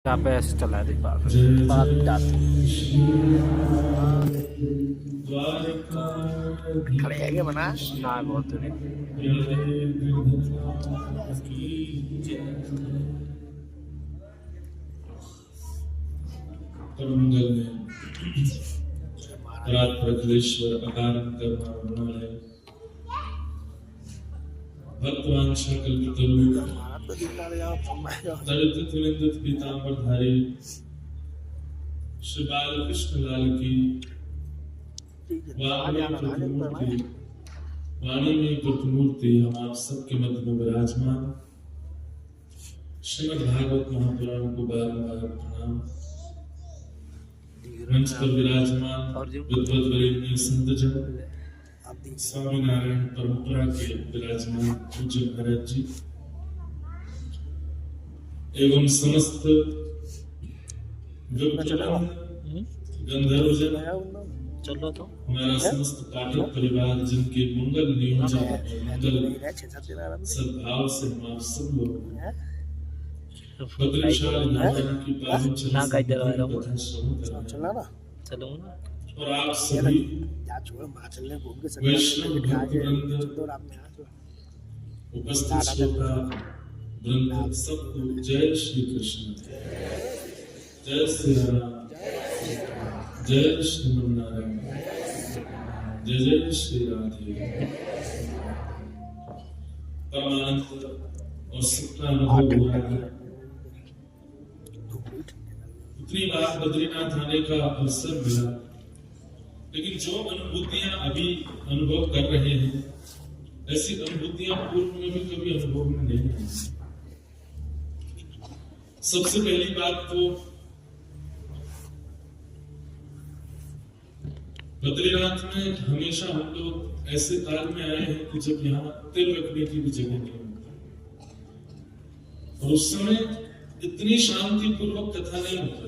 यहाँ पे ऐसे चला है, देख बात जाती खड़े है क्या बना ना बहुत दूर परमंगल में रात प्रकलेश्वर अकारण कर्मावणालय भक्तवांछा कल्पतरु दलित तुलित पीतांबरधारी श्री बालकृष्ण लाल की वाणी में प्रतिमूर्ति हम आप सबके मध्य में विराजमान श्रीमद् भागवत महापुराण को बारंबार प्रणाम। मंच पर विराजमान विद्वद्वरेण्य संतजन स्वामी नारायण परंपरा के विराजमान पूज्य महाराज जी एवं समस्त गंधर्वजन हमारा समस्त पाठक परिवार जिनके मंगल नियोजन और मंगल सद्भाव से हम आप सब लोग बद्रीशाल नारायण की पावन चरण कथा श्रवण और आप सभी वैष्णव भक्तवृंद उपस्थित श्रोता वृंद सबको जय श्री कृष्ण, जय श्री राम, जय श्रीमन नारायण, जय जय श्री राधे। परमानंद और सुख का अनुभव हुआ है। इतनी बार बद्रीनाथ आने का अवसर मिला, लेकिन जो अनुभूतियां अभी अनुभव कर रहे हैं ऐसी अनुभूतियां पूर्व में भी कभी अनुभव में नहीं हुई। सबसे पहली बात तो बद्रीनाथ में हमेशा हम लोग ऐसे काल में आए हैं कि जब यहाँ तिल रखने की भी जगह नहीं होती और उस समय इतनी शांति पूर्वक कथा नहीं होता।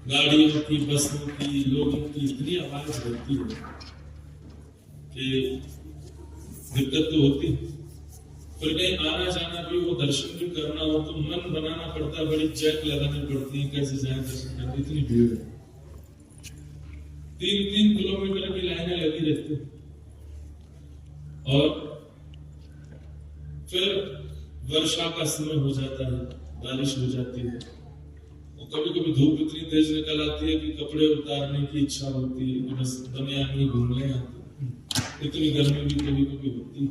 गाड़ियों की, बसों की, लोगों की इतनी आवाज होती है कि दिक्कत तो होती है। फिर कहीं आना जाना भी हो, दर्शन भी करना हो तो मन बनाना पड़ता है, बड़ी चेक लगानी पड़ती है, कैसे जाए दर्शन करने, इतनी भीड़ है। 3-3 किलोमीटर की लाइनें लगी रहती है और फिर वर्षा का समय हो जाता है, बारिश हो जाती है और कभी कभी धूप इतनी तेज निकल आती है कि कपड़े उतारने की इच्छा होती है कि बस बनियान में घूमने आते। इतनी गर्मी भी कभी कभी होती है।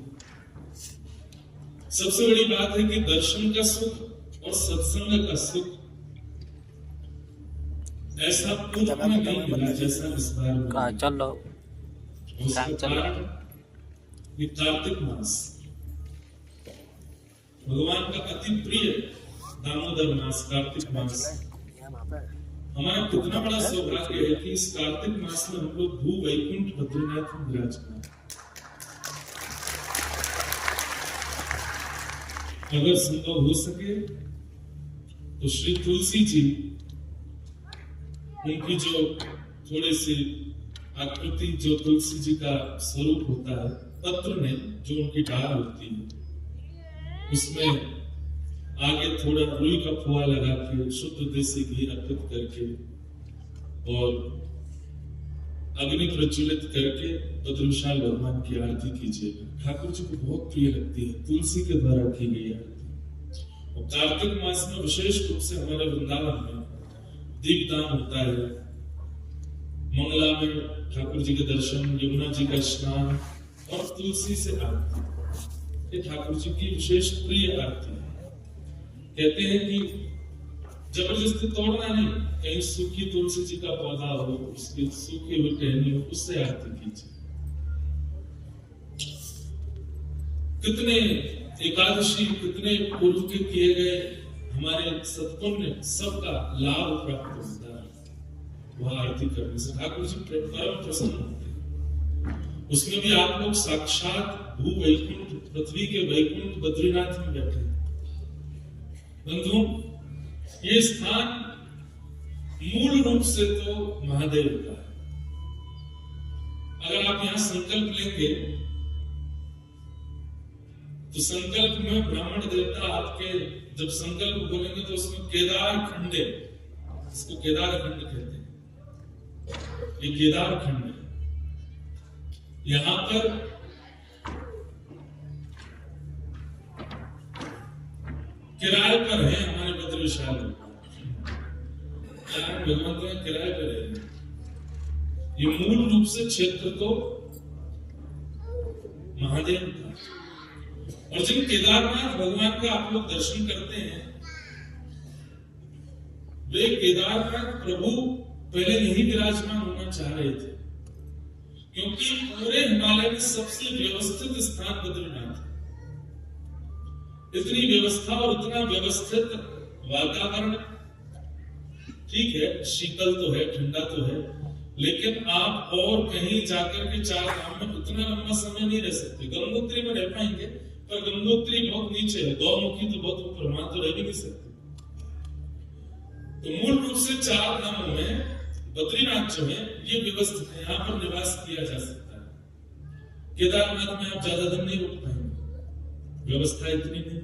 सबसे बड़ी बात है कि दर्शन का सुख और सत्संग का सुख ऐसा पूर्व में नहीं मिला जैसा इस बार चलो ये कार्तिक मास भगवान का अति प्रिय दामोदर मास, कार्तिक मास। हमारा कितना बड़ा सौभाग्य है कि इस कार्तिक मास में हम लोग भू वैकुंठ बद्रीनाथ में विराजमान। अगर संभव हो सके तो श्री तुलसी जी, उनकी जो थोड़ी सी आकृति, जो तुलसी जी का स्वरूप होता है, पत्र में जो उनकी डाल होती है, उसमें आगे थोड़ा रुई का खोआ लगा के शुद्ध देसी घी अर्पित करके और अग्नि प्रज्वलित करके बद्रीशाल भगवान की आरती कीजिएगा। ठाकुर जी को बहुत प्रिय लगती है, तुलसी के द्वारा की गई आरती। और कार्तिक मास में विशेष रूप से हमारे वृंदावन में दीपदान होता है। मंगला में ठाकुर जी के दर्शन, यमुना जी का स्नान और तुलसी से आरती, ये ठाकुर जी की विशेष प्रिय आरती है। कहते हैं कि जबरदस्ती तोड़ना नहीं, कहीं सूखी तुलसी जी का पौधा हो, उसकी सूखी हुई टहनी हो, उससे आरती कीजिए। कितने एकादशी, कितने पूर्व के किए गए हमारे सत्पुण्य सबका लाभ प्राप्त होता है वह आरती करने से। ठाकुर जी परम प्रसन्न होते हैं। उसमें भी आप लोग साक्षात भू वैकुंठ, पृथ्वी के वैकुंठ बद्रीनाथ में बैठे हैं। बंधुओं, ये स्थान मूल रूप से तो महादेव का है। अगर आप यहां संकल्प लेंगे तो संकल्प में ब्राह्मण देवता आपके जब संकल्प बोलेंगे तो उसमें केदार खंडे, इसको केदार खंड कहते हैं, ये केदार खंड है। यहां पर किराए पर है हमारे बद्र विशाल भगवान तो किराए पर है। ये मूल रूप से क्षेत्र तो महादेव का, और जिन केदारनाथ भगवान का आप लोग दर्शन करते हैं, वे केदारनाथ प्रभु पहले नहीं विराजमान होना चाह रहे थे, क्योंकि पूरे हिमालय में सबसे व्यवस्थित स्थान बद्रीनाथ है। इतनी व्यवस्था और इतना व्यवस्थित वातावरण, ठीक है शीतल तो है, ठंडा तो है, लेकिन आप और कहीं जाकर के 4 धाम में उतना लंबा समय नहीं रह सकते। गंगोत्री में रह पाएंगे, पर गंगोत्री बहुत नीचे है, गौमुखी तो बहुत ऊपर, वहां तो रह भी नहीं सकते। तो मूल रूप से 4 धामों में बद्रीनाथ जो है ये व्यवस्थित है, यहाँ पर निवास किया जा सकता है। केदारनाथ में आप ज्यादा दिन नहीं रुक पाएंगे, व्यवस्था इतनी नहीं।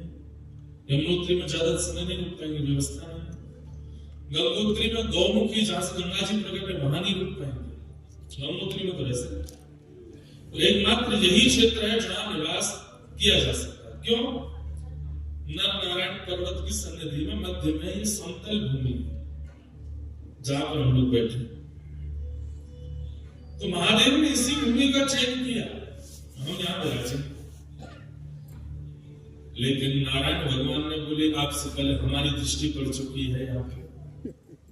यमुनोत्री में ज्यादा समय नहीं रुक पाएंगे, व्यवस्था नहीं। गंगोत्री में गौमुखी जहां से गंगा जी प्रकट है वहां नहीं रुक पाएंगे, गंगोत्री में तो रह सकते। तो एकमात्र यही क्षेत्र है जहां निवास किया जा सकता है। क्यों? नर नारायण पर्वत की सन्निधि में मध्य में ये समतल भूमि जहां पर हम लोग बैठे, तो महादेव ने इसी भूमि का चयन किया, हम यहां विराजे। लेकिन नारायण भगवान ने बोले आपसे पहले हमारी दृष्टि पड़ चुकी है यहाँ पे,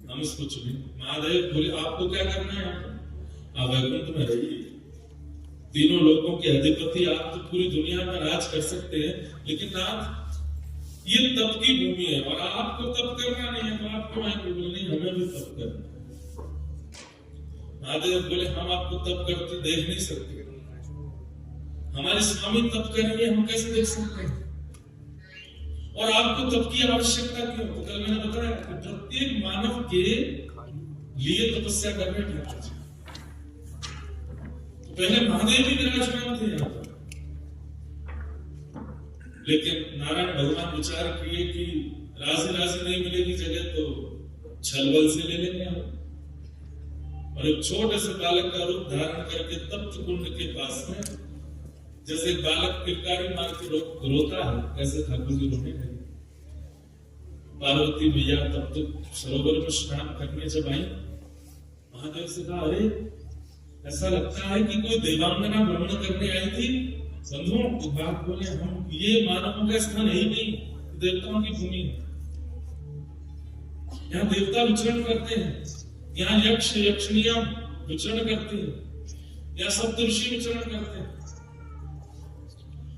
हम इसको चुने। महादेव बोले आपको क्या करना है यहाँ पर? आप वैकुंठ में रहिए, तीनों लोगों के अधिपति आप तो पूरी दुनिया में राज कर सकते हैं, लेकिन नाथ ये तप की भूमि है और आपको तप करना नहीं है, तो आपको आएंगे बोले नहीं हमें भी तप करना है। महादेव बोले हम आपको तप करते देख नहीं सकते, हमारे स्वामी तप करेंगे हम कैसे देख सकते हैं, और आपको तप की आवश्यकता क्यों? तो कल मैंने बताया कि प्रत्येक मानव के लिए तपस्या करने ठाकुर जी, तो पहले महादेव भी विराजमान थे यहाँ पर, लेकिन नारायण भगवान विचार किए कि राजी राजी नहीं मिलेगी जगह तो छलबल से ले लेंगे हम, और एक छोटे से बालक का रूप धारण करके तप्त कुंड के पास में, जैसे बालक किलकारी मार के रोता है ऐसे ठाकुर जी रोने लगे। पार्वती मैया तब तक सरोवर में स्नान करने जब आई, महादेव से कहा अरे ऐसा लगता है कि कोई देवांगना भ्रमण करने आई थी। बंधुओं एक बात बोले, हम ये मानवों का स्थान है ही नहीं, देवताओं की भूमि है, यहाँ देवता विचरण करते हैं, यहाँ यक्ष यक्षिणियां विचरण करते हैं, यहाँ सप्तऋषि विचरण करते हैं,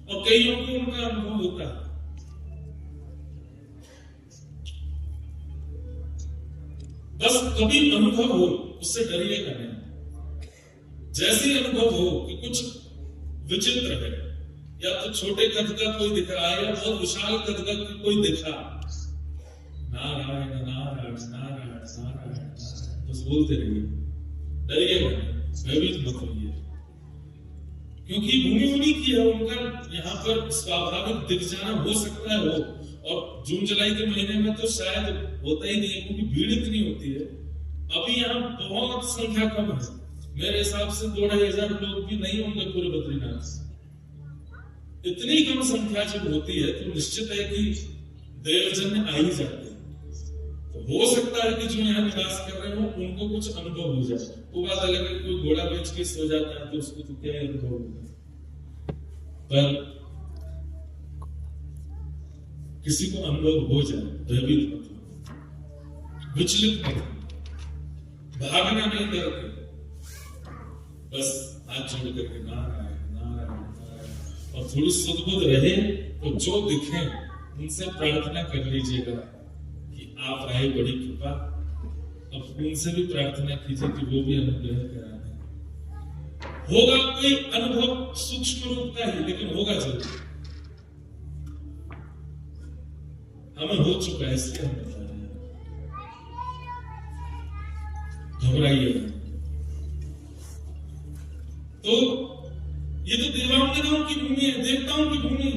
और कईयों को उनका अनुभव होता है। बस कभी अनुभव हो उससे डरिएगा नहीं। जैसे अनुभव हो कि कुछ विचित्र है, या तो छोटे कद का कोई दिख रहा है या बहुत विशाल कद का कोई दिखा, नारायण नारायण नारायण नारायण बस बोलते रहिए, डरिएगा नहीं, भयभीत मत होइए, क्योंकि भूमि उन्हीं की है, उनका यहाँ पर स्वाभाविक दिख जाना हो सकता है हो, और जून जुलाई के महीने में तो शायद होता ही नहीं है, क्योंकि भीड़ इतनी होती है। अभी यहाँ बहुत संख्या कम है, मेरे हिसाब से 2-2,500 लोग भी नहीं होंगे पूरे बद्रीनाथ। इतनी कम संख्या जब होती है तो निश्चित है कि देवजन आ ही जाते हैं। तो हो सकता है कि जो यहाँ निवास कर रहे हो उनको कुछ अनुभव हो जाए। वो बात अलग है, कोई घोड़ा बेच के सो जाता है तो उसको तो क्या अनुभव होगा, पर किसी को अनुभव हो जाए भयभीत मत हो, विचलित मत हो, भागना नहीं करके, बस हाथ जोड़ करके नारायण नारायण नारायण, और थोड़ी सुध-बुध रहे तो जो दिखे उनसे प्रार्थना कर लीजिएगा कि आप आए, बड़ी कृपा। अब उनसे भी प्रार्थना कीजिए कि वो भी अनुग्रह करा दें। होगा कोई अनुभव सूक्ष्म रूप का ही, लेकिन होगा जरूर। हमें हो चुका है इसलिए हम बता रहे हैं, घबराइए। तो ये तो देवांगनाओं की भूमि है, देवताओं की भूमि,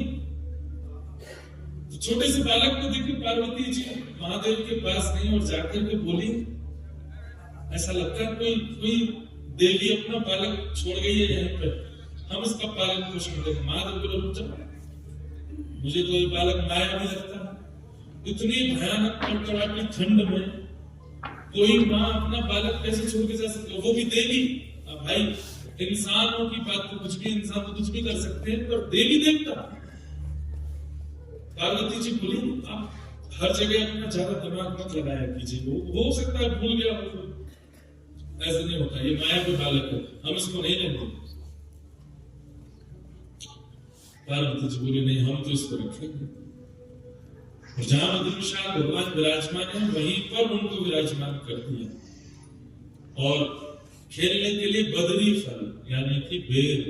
छोटे से बालक को देखिए पार्वती जी महादेव के पास गई और जाकर के बोली, ऐसा लगता है कोई देवी अपना बालक छोड़ गई है यहीं पर, हम इसका पालन पोषण करें। महादेव बोले रुक जाओ, मुझे तो ये बालक माया भी लगता है। इतनी भयानक कड़कड़ाती ठंड में कोई माँ अपना बालक कैसे छोड़ के जा सकती है, वो भी देवी। अब भाई इंसानों की बात तो कुछ भी, इंसान तो कुछ भी कर सकते हैं, पर देवी देवता। पार्वती जी बोली आप हर जगह अपना ज्यादा दिमाग मत लगाया कीजिए, वो हो सकता है भूल गया हो, ऐसा नहीं होता, ये माया के बालक है, हम इसको नहीं लेंगे। पार्वती जी बोली नहीं, हम तो इसको रखेंगे। और जहां बद्रीनाथ भगवान विराजमान है वहीं पर उनको विराजमान कर दिया। और खेलने के लिए बद्री फल यानी कि बेर,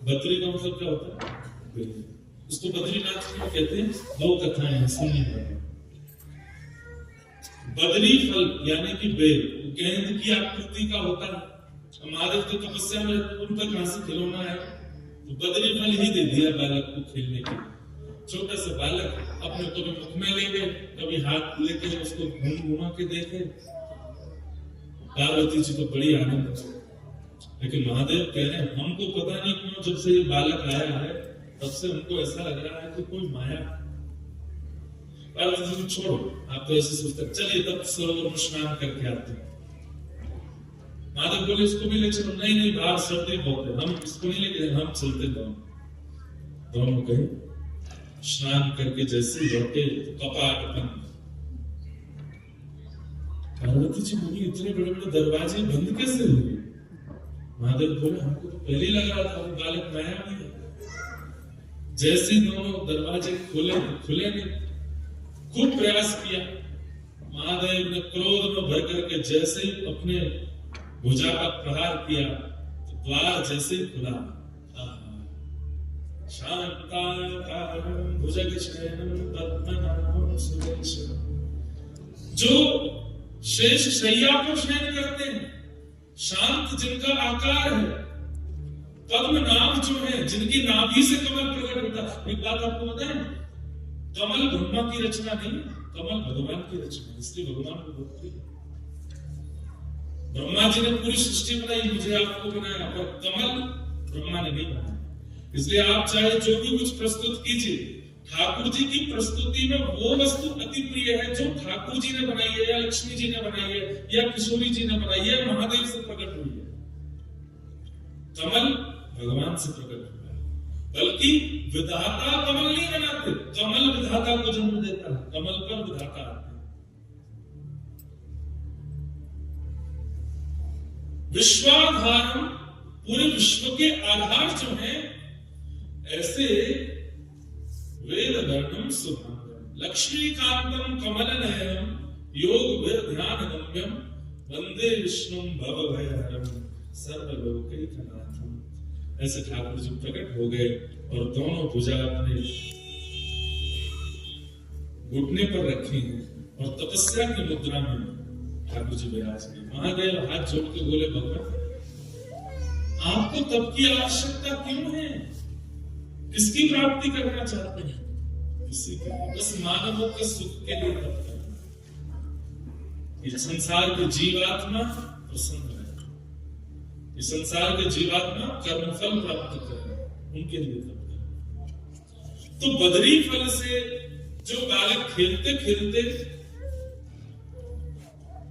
बद्री का मतलब क्या होता है? बेर। उसको बद्रीनाथ क्यों कहते हैं? दो कथाएं हैं, सुनिए। बद्री फल यानी कि बेर गेंद की आकृति का होता है। महादेव की तपस्या में उनका कहां से खिलौना है, तो बद्री फल ही दे दिया बालक को खेलने के लिए। छोटा सा बालक अपने कभी मुख में ले गए, कभी हाथ लेके उसको घुमा के देखे। पार्वती जी को बड़ी आनंद, लेकिन महादेव कह रहे हैं हमको पता नहीं क्यों जब से ये बालक आया है तब से हमको ऐसा लग रहा है कि कोई माया। पार्वती जी छोड़ो, आप तो ऐसे सोचते, चलिए तब सरोवर में स्नान करके आते हैं। महादेव बोले इसको भी ले चलो, नहीं बाहर सर्दी बहुत है, हम इसको नहीं लेके, हम चलते दोनों गए। स्नान करके जैसे लौटे तो कपाट बंद। पार्वती जी बोली इतने बड़े बड़े दरवाजे बंद कैसे हुए? महादेव बोले हमको तो पहले लग रहा था वो बालक माया में है। जैसे दोनों दरवाजे खुले नहीं, खूब प्रयास किया। महादेव ने क्रोध में भर करके जैसे ही अपने भुजा का प्रहार किया तो द्वार जैसे ही खुला। शांताकारं भुजगशयनं पद्मनाभं सुरेशं, जो शेष शैया पर शयन करते हैं, शांत जिनका आकार है, पद्मनाभ जो है जिनकी नाभि से कमल प्रकट होता है। एक बात आपको बताएं, कमल ब्रह्मा की रचना नहीं, कमल भगवान की रचना, इसलिए भगवान को बोलते हैं। ब्रह्मा जी ने पूरी सृष्टि बनाई, मुझे आपको बनाया, पर कमल ब्रह्मा ने नहीं बनाया। इसलिए आप चाहे जो भी कुछ प्रस्तुत कीजिए, ठाकुर जी की प्रस्तुति में वो वस्तु अति प्रिय है जो ठाकुर जी ने बनाई है, या लक्ष्मी जी ने बनाई है, या किशोरी जी ने बनाई है, महादेव से प्रकट हुई है। कमल भगवान से प्रकट हुआ है, बल्कि विधाता कमल नहीं बनाते, कमल विधाता को जन्म देता है, कमल पर विधाता आते हैं। विश्वाधारम, पूरे विश्व के आधार जो है, ऐसे वेद वर्णम सुभांगम लक्ष्मीकांतम कमल नयनम योग ध्यान गम्यम वंदे विष्णुम भवभयहरम सर्वलोकैकनाथम। ऐसे ठाकुर जी प्रकट हो गए और दोनों भुजा अपने घुटने पर रखी हैं और तपस्या की मुद्रा में ठाकुर जी विराज गए। महादेव हाथ जोड़ के बोले भगवान आपको तप की आवश्यकता क्यों है? किसकी प्राप्ति करना चाहते हैं? किसी के, बस मानवों के सुख के लिए तप करना। ये संसार के जीवात्मा प्रसन्न है, ये संसार के जीवात्मा कर्मफल प्राप्त कर, उनके लिए तप करना। तो बद्री फल से जो बालक खेलते खेलते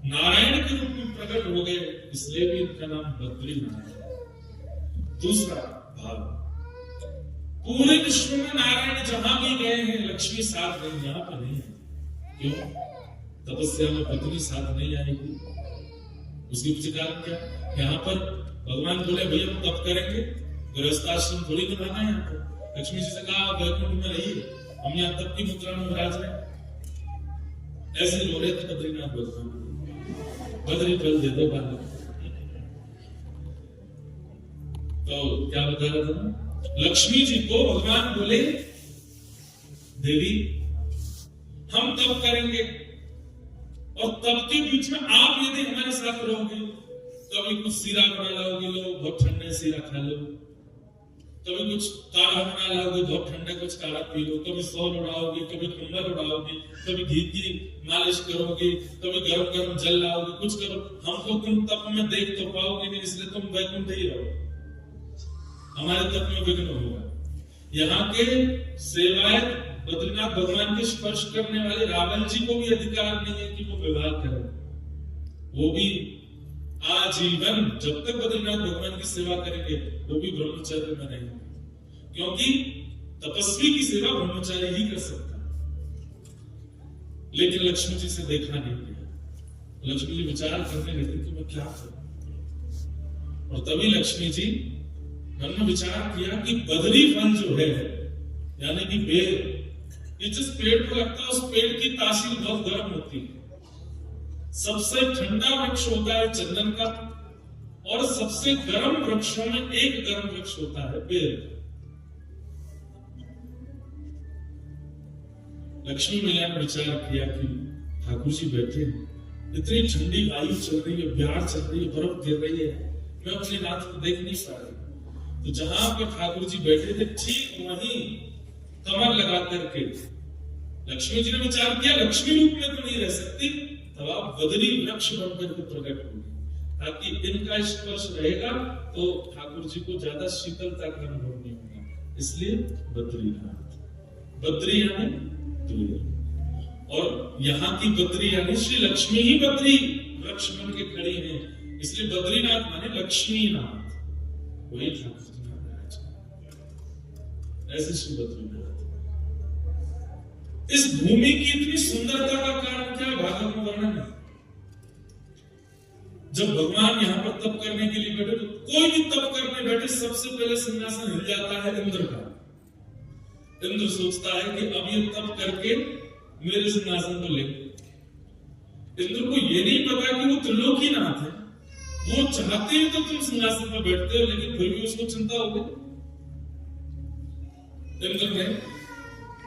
नारायण के रूप में प्रकट हो गए, इसलिए भी इनका नाम बद्री नारायण। दूसरा भाव, पूरे विश्व में नारायण जहां भी गए हैं लक्ष्मी साथ नहीं, यहां पर नहीं है। क्यों? तपस्या में पत्नी साथ नहीं आएगी। उसके पीछे कारण क्या? यहाँ पर भगवान बोले भैया हम तप करेंगे, गृहस्थाश्रम थोड़ी निभाना है। यहाँ पर लक्ष्मी जी से कहा बैकुंठ में रहिए, हम यहाँ तप की मुद्रा में विराज रहे। ऐसे रो रहे थे बद्रीनाथ भगवान, बद्री फल दे दो बालक। तो क्या बता रहा था ना, लक्ष्मी जी को भगवान बोले देवी हम तप करेंगे और तप के बीच में आप यदि हमारे साथ रहोगे, कभी कुछ सीरा बना लाओगे, लो बहुत ठंडे सीरा खा लो, कभी कुछ काढ़ा बना लाओगे, बहुत ठंडा कुछ काढ़ा पी लो, कभी सौर उड़ाओगे, कभी कंबल उड़ाओगे, कभी घी की मालिश करोगे, कभी गरम गरम जल लाओगे, कुछ करो। हमको तुम तप में देख तो पाओगे नहीं, इसलिए तुम वैकुंठ ही रहो, हमारे तप में विघ्न होगा। यहाँ के सेवायत बद्रीनाथ भगवान के स्पर्श करने वाले रावण जी को भी अधिकार नहीं है कि वो विवाह करें। वो भी आजीवन जब तक बद्रीनाथ भगवान की सेवा करेंगे वो भी ब्रह्मचर्य में रहेंगे, क्योंकि तपस्वी की सेवा ब्रह्मचारी ही कर सकता है। लेकिन लक्ष्मी जी से देखा नहीं गया। लक्ष्मी जी विचार करने लगी कि मैं क्या करूं, और तभी लक्ष्मी जी मन में विचार किया कि बदरी फल जो है, यानी कि बेर, ये जिस पेड़ पर लगता है उस पेड़ की तासीर बहुत गर्म होती है। सबसे ठंडा वृक्ष होता है चंदन का, और सबसे गर्म वृक्षों में एक गर्म वृक्ष होता है बेर। लक्ष्मी मैया ने विचार किया कि ठाकुर जी बैठे, इतनी ठंडी वायु चल रही है, ब्यार चल रही है, बर्फ गिर रही है, मैं अपने नाथ को देख नहीं पा रही। तो जहां पर ठाकुर जी बैठे थे ठीक वहीं कमर लगा करके लक्ष्मी जी ने विचार किया, लक्ष्मी रूप में तो नहीं रह सकती, तब आप बदरी वृक्ष बनकर के प्रकट होंगे, ताकि इनका स्पर्श रहेगा तो ठाकुर जी को ज्यादा शीतलता का अनुभव नहीं होगा। इसलिए बद्रीनाथ, बद्री यानी दूर, और यहाँ की बद्री यानी श्री लक्ष्मी ही बद्री वृक्ष बन के खड़ी है, इसलिए बद्रीनाथ माने लक्ष्मी नाथ, वही ठाकुर जी महाराज। ऐसे श्री बद्रीनाथ। इस भूमि की इतनी सुंदरता का कारण क्या है, भागवत में वर्णन है। जब भगवान यहाँ पर तप करने के लिए बैठे, तो कोई भी तप करने बैठे सबसे पहले सिंहासन हिल जाता है इंद्र का। इंद्र सोचता है कि अब ये तप करके मेरे सिंहासन को लेंगे। इंद्र को ये नहीं पता कि वो त्रिलोकीनाथ है, वो चाहते हैं तो तुम सिंहासन पर बैठते हो, लेकिन फिर भी उसको चिंता हो गई। इंद्र ने